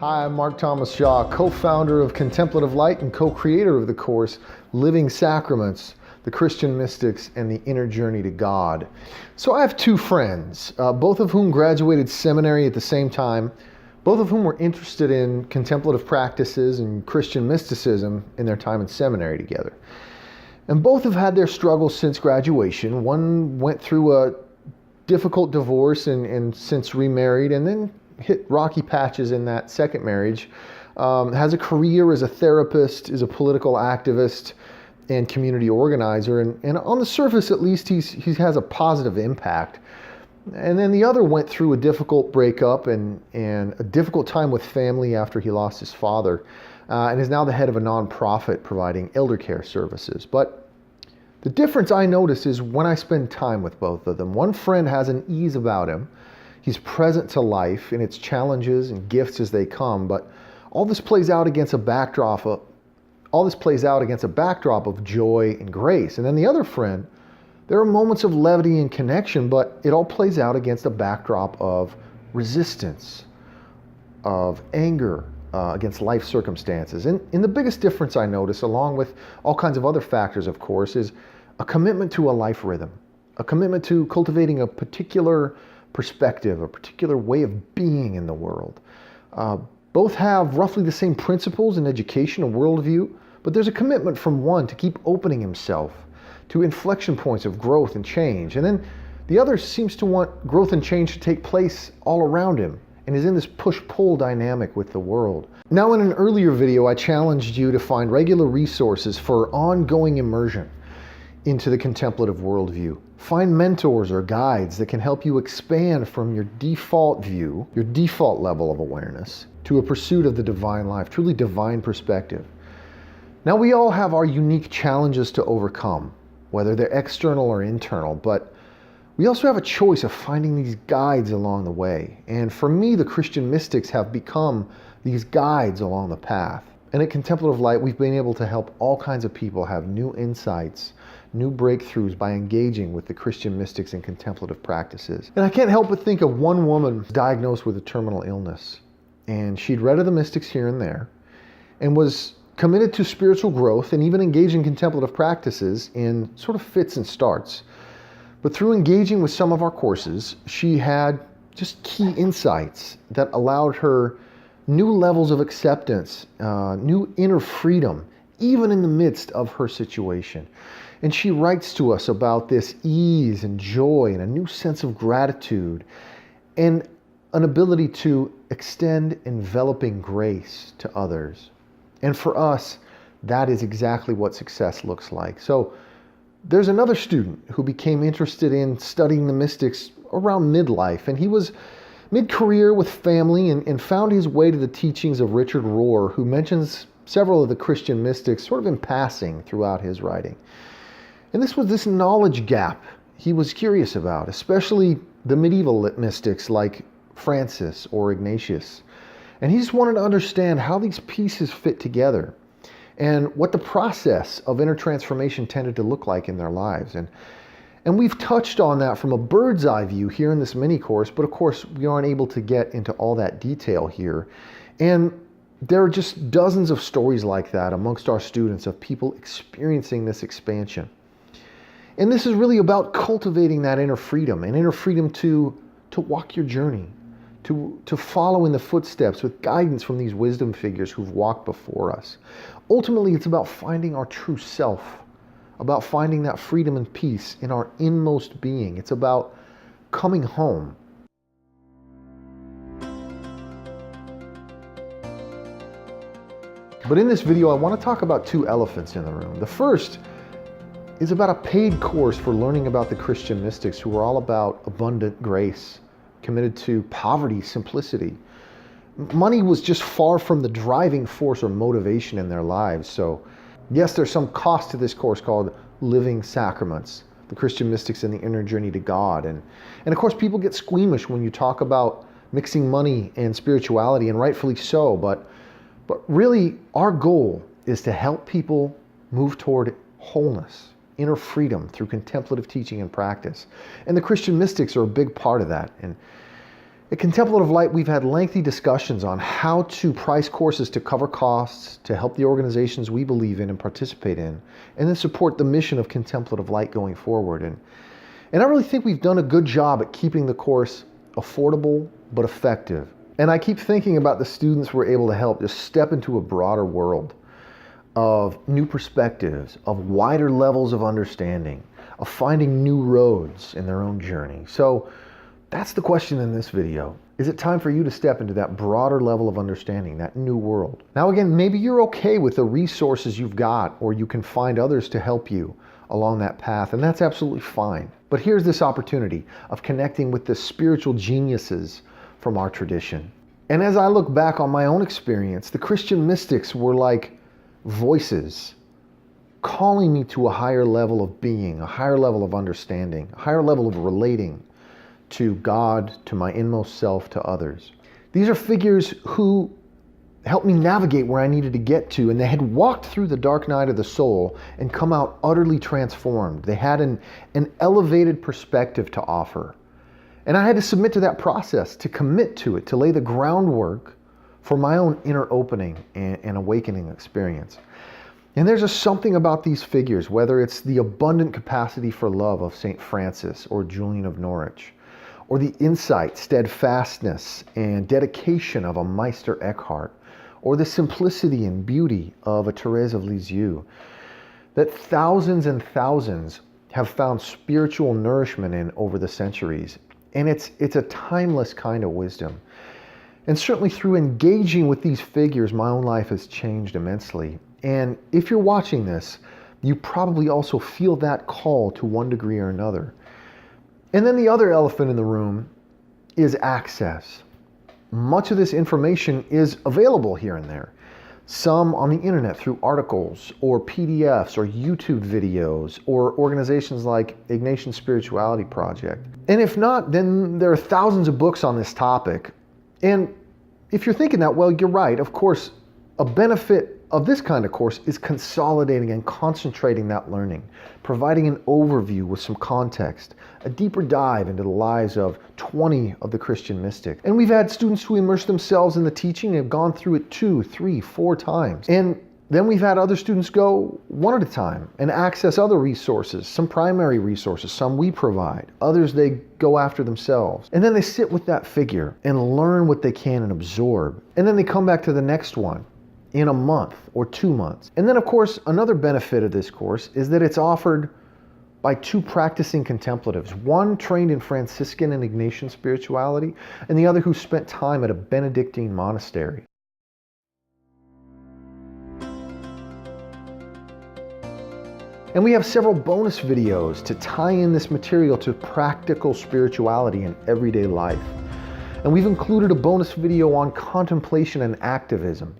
Hi, I'm Mark Thomas Shaw, co-founder of Contemplative Light and co-creator of the course, Living Sacraments, the Christian Mystics, and the Inner Journey to God. So I have two friends, both of whom graduated seminary at the same time, both of whom were interested in contemplative practices and Christian mysticism in their time in seminary together. And both have had their struggles since graduation. One went through a difficult divorce and since remarried, and then hit rocky patches in that second marriage, has a career as a therapist, is a political activist and community organizer, and on the surface at least he has a positive impact. And then the other went through a difficult breakup and a difficult time with family after he lost his father, and is now the head of a nonprofit providing elder care services. But the difference I notice is when I spend time with both of them. One friend has an ease about him. He's present to life in its challenges and gifts as they come, but all this plays out against a backdrop of joy and grace. And then the other friend, there are moments of levity and connection, but it all plays out against a backdrop of resistance, of anger against life circumstances. And the biggest difference I notice, along with all kinds of other factors, of course, is a commitment to a life rhythm, a commitment to cultivating a particular perspective, a particular way of being in the world. Both have roughly the same principles in education and worldview, but there's a commitment from one to keep opening himself to inflection points of growth and change. And then the other seems to want growth and change to take place all around him and is in this push-pull dynamic with the world. Now, in an earlier video, I challenged you to find regular resources for ongoing immersion into the contemplative worldview. Find mentors or guides that can help you expand from your default view, your default level of awareness, to a pursuit of the divine life, truly divine perspective. Now, we all have our unique challenges to overcome, whether they're external or internal, but we also have a choice of finding these guides along the way. And for me, the Christian mystics have become these guides along the path. And at Contemplative Light, we've been able to help all kinds of people have new insights, new breakthroughs by engaging with the Christian mystics and contemplative practices. And I can't help but think of one woman diagnosed with a terminal illness. And she'd read of the mystics here and there and was committed to spiritual growth and even engaged in contemplative practices in sort of fits and starts. But through engaging with some of our courses, she had just key insights that allowed her new levels of acceptance, new inner freedom, even in the midst of her situation. And she writes to us about this ease and joy and a new sense of gratitude and an ability to extend enveloping grace to others. And for us, that is exactly what success looks like. So there's another student who became interested in studying the mystics around midlife, and he was mid-career with family and found his way to the teachings of Richard Rohr, who mentions several of the Christian mystics sort of in passing throughout his writing. And this was this knowledge gap he was curious about, especially the medieval mystics like Francis or Ignatius. And he just wanted to understand how these pieces fit together and what the process of inner transformation tended to look like in their lives. And we've touched on that from a bird's eye view here in this mini course, but of course we aren't able to get into all that detail here. And there are just dozens of stories like that amongst our students of people experiencing this expansion. And this is really about cultivating that inner freedom, and inner freedom to walk your journey, to follow in the footsteps with guidance from these wisdom figures who've walked before us. Ultimately, it's about finding our true self, about finding that freedom and peace in our inmost being. It's about coming home. But in this video, I want to talk about two elephants in the room. The first is about a paid course for learning about the Christian mystics who are all about abundant grace, committed to poverty, simplicity. Money was just far from the driving force or motivation in their lives. So yes, there's some cost to this course called Living Sacraments, the Christian mystics and the inner journey to God. And of course, people get squeamish when you talk about mixing money and spirituality, and rightfully so. But really, our goal is to help people move toward wholeness, inner freedom through contemplative teaching and practice. And the Christian mystics are a big part of that. At Contemplative Light, we've had lengthy discussions on how to price courses to cover costs, to help the organizations we believe in and participate in, and then support the mission of Contemplative Light going forward. And I really think we've done a good job at keeping the course affordable but effective. And I keep thinking about the students we're able to help just step into a broader world of new perspectives, of wider levels of understanding, of finding new roads in their own journey. So that's the question in this video. Is it time for you to step into that broader level of understanding, that new world? Now again, maybe you're okay with the resources you've got, or you can find others to help you along that path, and that's absolutely fine. But here's this opportunity of connecting with the spiritual geniuses from our tradition. And as I look back on my own experience, the Christian mystics were like voices calling me to a higher level of being, a higher level of understanding, a higher level of relating to God, to my inmost self, to others. These are figures who helped me navigate where I needed to get to, and they had walked through the dark night of the soul and come out utterly transformed. They had an elevated perspective to offer. And I had to submit to that process, to commit to it, to lay the groundwork for my own inner opening and awakening experience. And there's just something about these figures, whether it's the abundant capacity for love of St. Francis or Julian of Norwich, or the insight, steadfastness, and dedication of a Meister Eckhart, or the simplicity and beauty of a Therese of Lisieux, that thousands and thousands have found spiritual nourishment in over the centuries. And it's a timeless kind of wisdom. And certainly through engaging with these figures, my own life has changed immensely. And if you're watching this, you probably also feel that call to one degree or another. And then the other elephant in the room is access. Much of this information is available here and there. Some on the internet through articles or PDFs or YouTube videos or organizations like Ignatian Spirituality Project. And if not, then there are thousands of books on this topic. And if you're thinking that, well, you're right. Of course, a benefit of this kind of course is consolidating and concentrating that learning, providing an overview with some context, a deeper dive into the lives of 20 of the Christian mystics. And we've had students who immerse themselves in the teaching and have gone through it 2, 3, 4 times. And then we've had other students go one at a time and access other resources, some primary resources, some we provide, others they go after themselves. And then they sit with that figure and learn what they can and absorb. And then they come back to the next one in a month or 2 months. And then of course, another benefit of this course is that it's offered by 2 practicing contemplatives, one trained in Franciscan and Ignatian spirituality, and the other who spent time at a Benedictine monastery. And we have several bonus videos to tie in this material to practical spirituality in everyday life. And we've included a bonus video on contemplation and activism,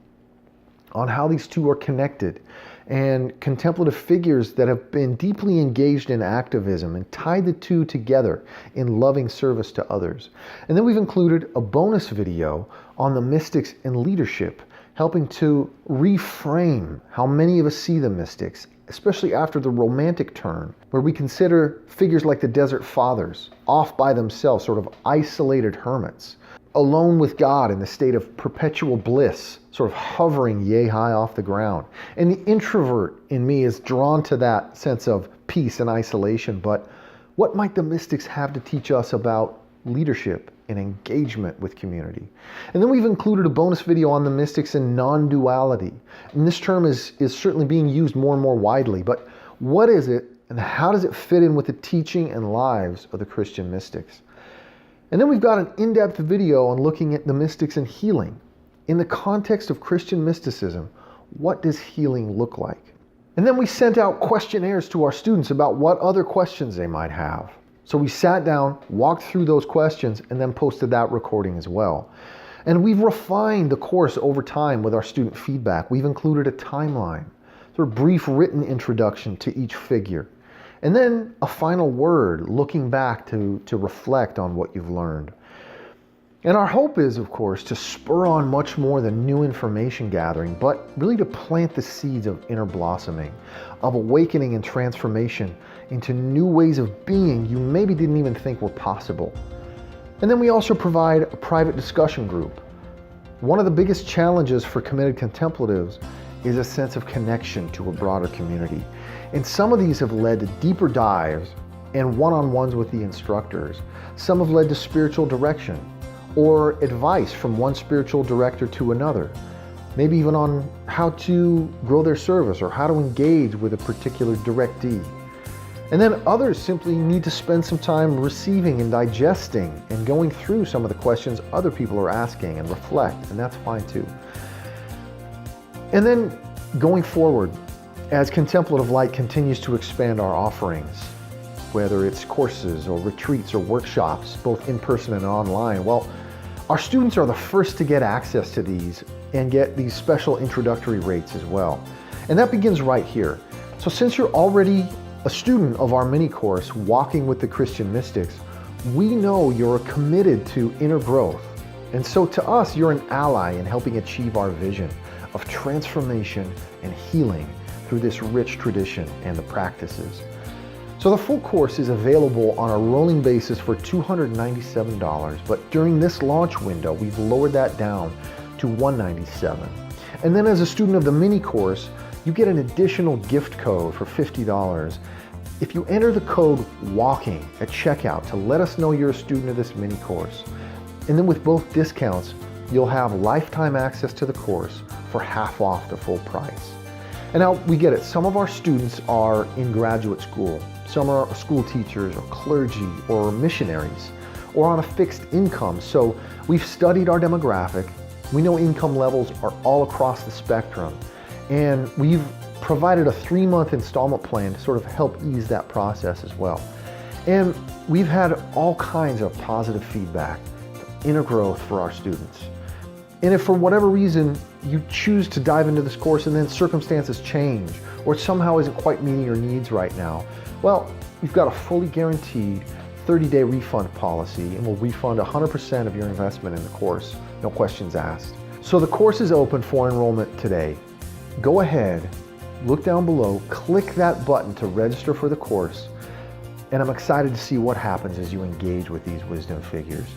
on how these two are connected, and contemplative figures that have been deeply engaged in activism and tied the two together in loving service to others. And then we've included a bonus video on the mystics and leadership, helping to reframe how many of us see the mystics, especially after the romantic turn, where we consider figures like the Desert Fathers, off by themselves, sort of isolated hermits, alone with God in the state of perpetual bliss, sort of hovering yay high off the ground. And the introvert in me is drawn to that sense of peace and isolation. But what might the mystics have to teach us about leadership and engagement with community? And then we've included a bonus video on the mystics and non-duality. And this term is certainly being used more and more widely. But what is it, and how does it fit in with the teaching and lives of the Christian mystics? And then we've got an in-depth video on looking at the mystics and healing. In the context of Christian mysticism, what does healing look like? And then we sent out questionnaires to our students about what other questions they might have. So we sat down, walked through those questions, and then posted that recording as well. And we've refined the course over time with our student feedback. We've included a timeline, sort of brief written introduction to each figure. And then a final word, looking back to reflect on what you've learned. And our hope is, of course, to spur on much more than new information gathering, but really to plant the seeds of inner blossoming, of awakening and transformation into new ways of being you maybe didn't even think were possible. And then we also provide a private discussion group. One of the biggest challenges for committed contemplatives is a sense of connection to a broader community. And some of these have led to deeper dives and one-on-ones with the instructors. Some have led to spiritual direction or advice from one spiritual director to another, maybe even on how to grow their service or how to engage with a particular directee. And then others simply need to spend some time receiving and digesting and going through some of the questions other people are asking and reflect, and that's fine too. And then going forward, as Contemplative Light continues to expand our offerings, whether it's courses or retreats or workshops, both in person and online, well, our students are the first to get access to these and get these special introductory rates as well. And that begins right here. So since you're already a student of our mini course, Walking with the Christian Mystics, we know you're committed to inner growth. And so to us, you're an ally in helping achieve our vision of transformation and healing through this rich tradition and the practices. So the full course is available on a rolling basis for $297, but during this launch window, we've lowered that down to $197. And then as a student of the mini course, you get an additional gift code for $50 if you enter the code WALKING at checkout to let us know you're a student of this mini course. And then with both discounts, you'll have lifetime access to the course for half off the full price. And now we get it, some of our students are in graduate school, some are school teachers or clergy or missionaries or on a fixed income. So we've studied our demographic. We know income levels are all across the spectrum. And we've provided a 3-month installment plan to sort of help ease that process as well. And we've had all kinds of positive feedback, inner growth for our students. And if for whatever reason you choose to dive into this course and then circumstances change or it somehow isn't quite meeting your needs right now, well, we've got a fully guaranteed 30-day refund policy and we'll refund 100% of your investment in the course, no questions asked. So the course is open for enrollment today. Go ahead, look down below, click that button to register for the course, and I'm excited to see what happens as you engage with these wisdom figures.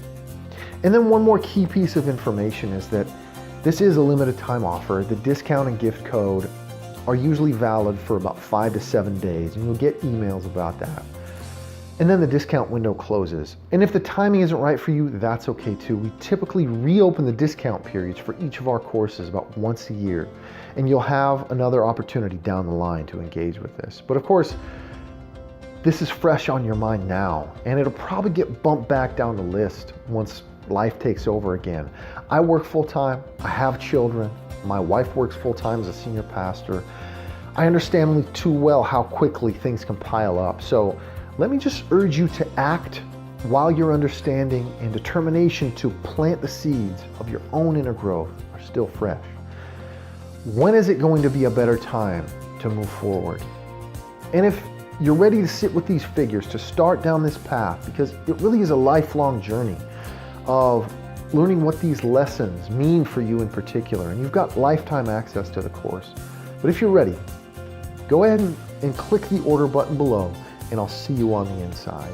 And then one more key piece of information is that this is a limited time offer. The discount and gift code are usually valid for about 5 to 7 days, and you'll get emails about that. And then the discount window closes. And if the timing isn't right for you, that's okay too. We typically reopen the discount periods for each of our courses about once a year, and you'll have another opportunity down the line to engage with this. But of course, this is fresh on your mind now, and it'll probably get bumped back down the list once life takes over again. I work full-time, I have children, my wife works full-time as a senior pastor. I understand only too well how quickly things can pile up. So let me just urge you to act while your understanding and determination to plant the seeds of your own inner growth are still fresh. When is it going to be a better time to move forward? And if you're ready to sit with these figures, to start down this path, because it really is a lifelong journey of learning what these lessons mean for you in particular, and you've got lifetime access to the course. But if you're ready, go ahead and click the order button below, and I'll see you on the inside.